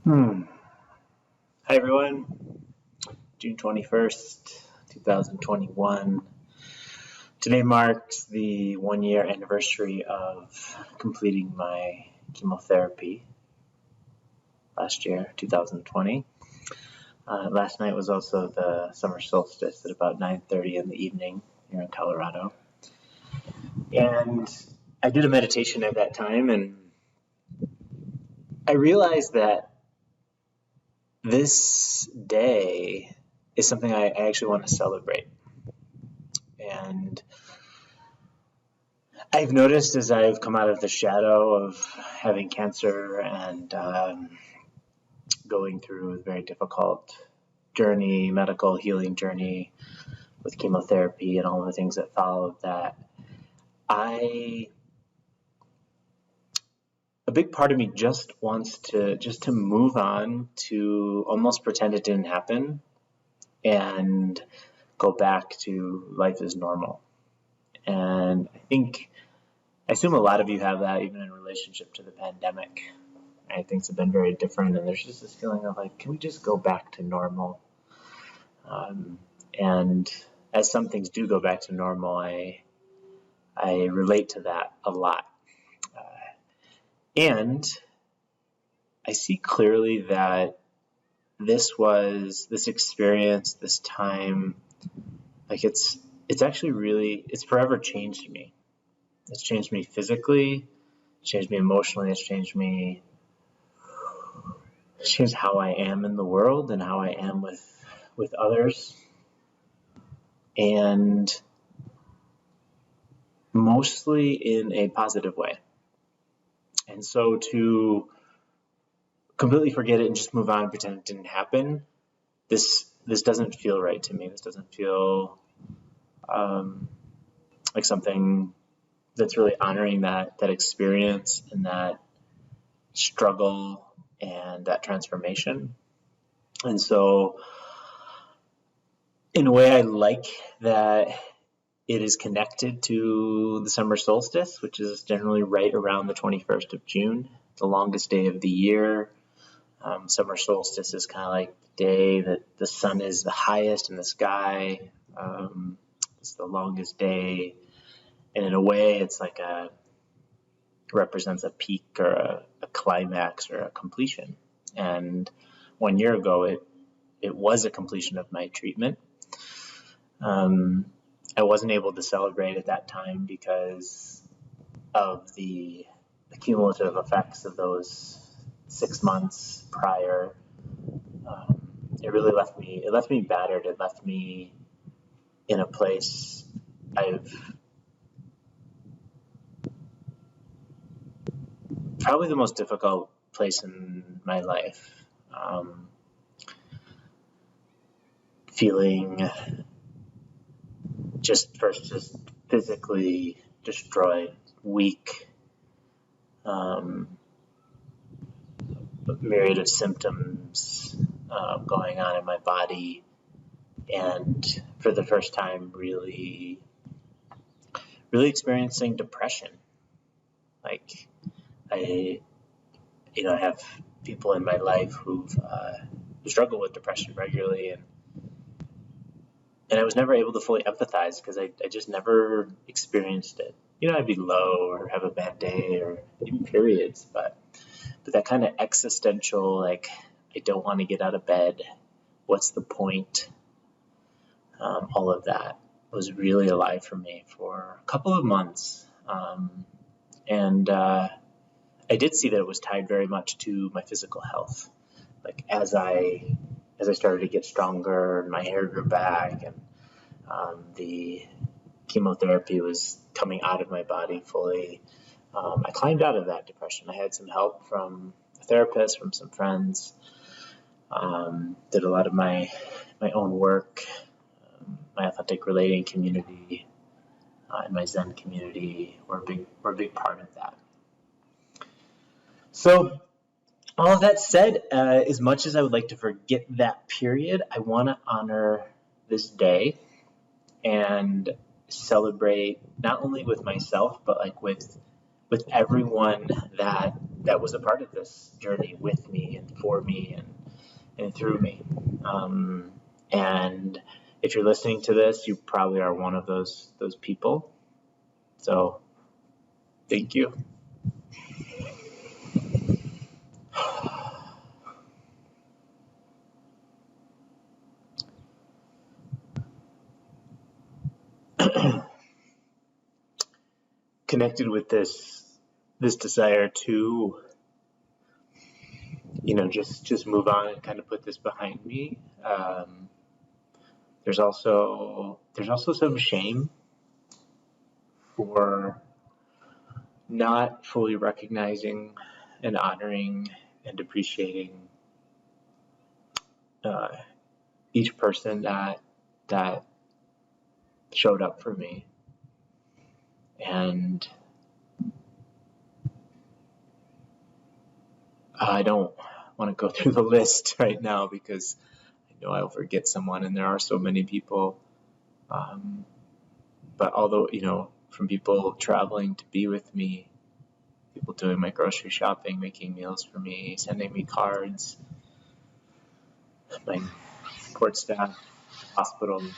Hi everyone, June 21st, 2021. Today marks the 1 year anniversary of completing my chemotherapy last year, 2020. Last night was also the summer solstice at about 9:30 in the evening here in Colorado. And I did a meditation at that time, and I realized that this day is something I actually want to celebrate. And I've noticed as I've come out of the shadow of having cancer and going through a very difficult journey, medical healing journey with chemotherapy and all the things that followed that, a big part of me just wants to move on, to almost pretend it didn't happen and go back to life as normal. And I assume a lot of you have that, even in relationship to the pandemic. Right? Things have been very different, and there's just this feeling of like, can we just go back to normal? And as some things do go back to normal, I relate to that a lot. And I see clearly that this experience, this time, like it's forever changed me. It's changed me physically, it's changed me emotionally, it's changed how I am in the world and how I am with others. And mostly in a positive way. And so to completely forget it and just move on and pretend it didn't happen, this doesn't feel right to me. This doesn't feel like something that's really honoring that experience and that struggle and that transformation. And so in a way, I like that it is connected to the summer solstice, which is generally right around the 21st of June, the longest day of the year. Summer solstice is kind of like the day that the sun is the highest in the sky. It's the longest day. And in a way, it's like represents a peak or a climax or a completion. And 1 year ago, it was a completion of my treatment. I wasn't able to celebrate at that time because of the cumulative effects of those 6 months prior. It really left me battered. It left me in a place probably the most difficult place in my life. Feeling just physically destroyed, weak, a myriad of symptoms going on in my body, and for the first time really experiencing depression. Like I have people in my life who struggle with depression regularly, and I was never able to fully empathize because I just never experienced it. I'd be low or have a bad day or even periods, but that kind of existential, like, I don't want to get out of bed. What's the point? All of that was really alive for me for a couple of months. And I did see that it was tied very much to my physical health. Like as I started to get stronger and my hair grew back and the chemotherapy was coming out of my body fully, I climbed out of that depression. I had some help from a therapist, from some friends, did a lot of my own work, my authentic relating community and my Zen community were a big part of that. So all of that said, as much as I would like to forget that period, I want to honor this day and celebrate not only with myself, but like with everyone that that was a part of this journey with me and for me and through me. And if you're listening to this, you probably are one of those people. So thank you. Connected with this desire to, just move on and kind of put this behind me. There's also some shame for not fully recognizing and honoring and appreciating each person that showed up for me. And I don't want to go through the list right now because I know I'll forget someone, and there are so many people. But although, from people traveling to be with me, people doing my grocery shopping, making meals for me, sending me cards, my support staff, hospital, my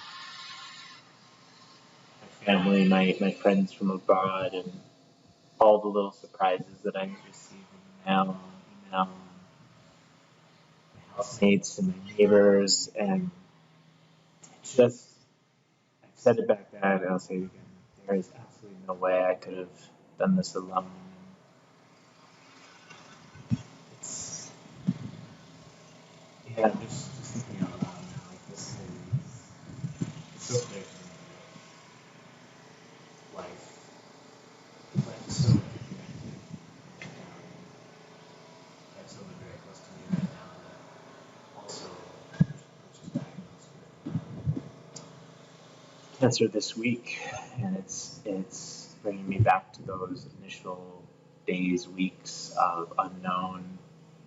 family, my friends from abroad, and all the little surprises that I receive in email, my housemates and my neighbors, and just, I've said it back then and I'll say it again, there is absolutely no way I could have done this alone. I'm just thinking out loud now, like this is so big for me. Life is so interconnected. I have someone very close to me right now that also was just diagnosed with cancer this week, and it's bringing me back to those initial days, weeks of unknown,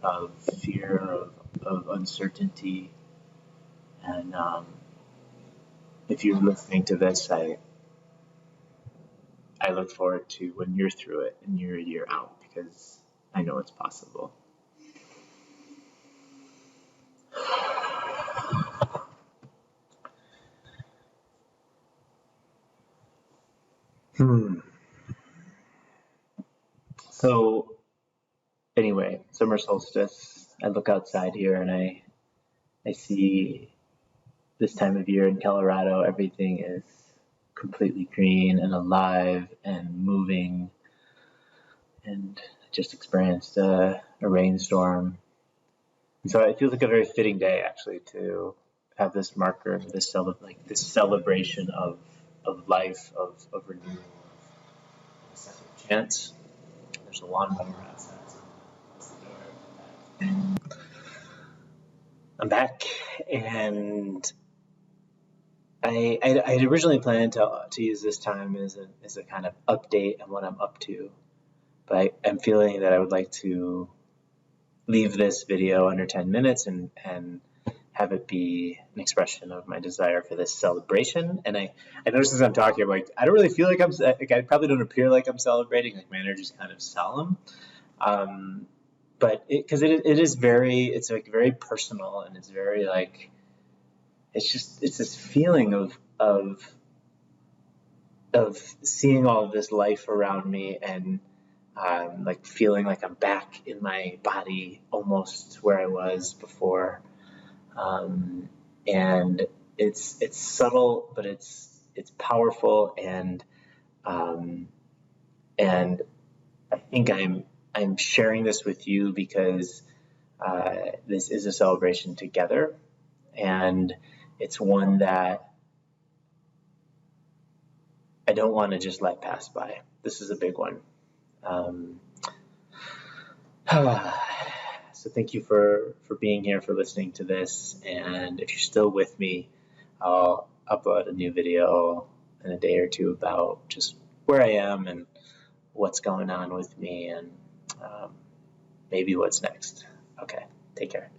of fear, of uncertainty. And if you're listening to this, I look forward to when you're through it and you're a year out, because I know it's possible. So anyway, summer solstice, I look outside here and I see this time of year in Colorado, everything is completely green and alive and moving. And I just experienced a rainstorm. And so it feels like a very fitting day, actually, to have this marker, this celebration of life, of renewal, of a second chance. There's a lawnmower outside. I'm back, and I had originally planned to use this time as a kind of update on what I'm up to, but I'm feeling that I would like to leave this video under 10 minutes and have it be an expression of my desire for this celebration. And I noticed as I'm talking, I'm like, I don't really feel like I probably don't appear like I'm celebrating, like my energy is kind of solemn. But because it is it's like very personal, and it's very like, it's this feeling of seeing all of this life around me, and like feeling like I'm back in my body, almost where I was before. And it's subtle, but it's powerful, and I think I'm sharing this with you because this is a celebration together, and it's one that I don't want to just let pass by. This is a big one. So thank you for being here, for listening to this, and if you're still with me, I'll upload a new video in a day or two about just where I am and what's going on with me, and maybe what's next. Okay, take care.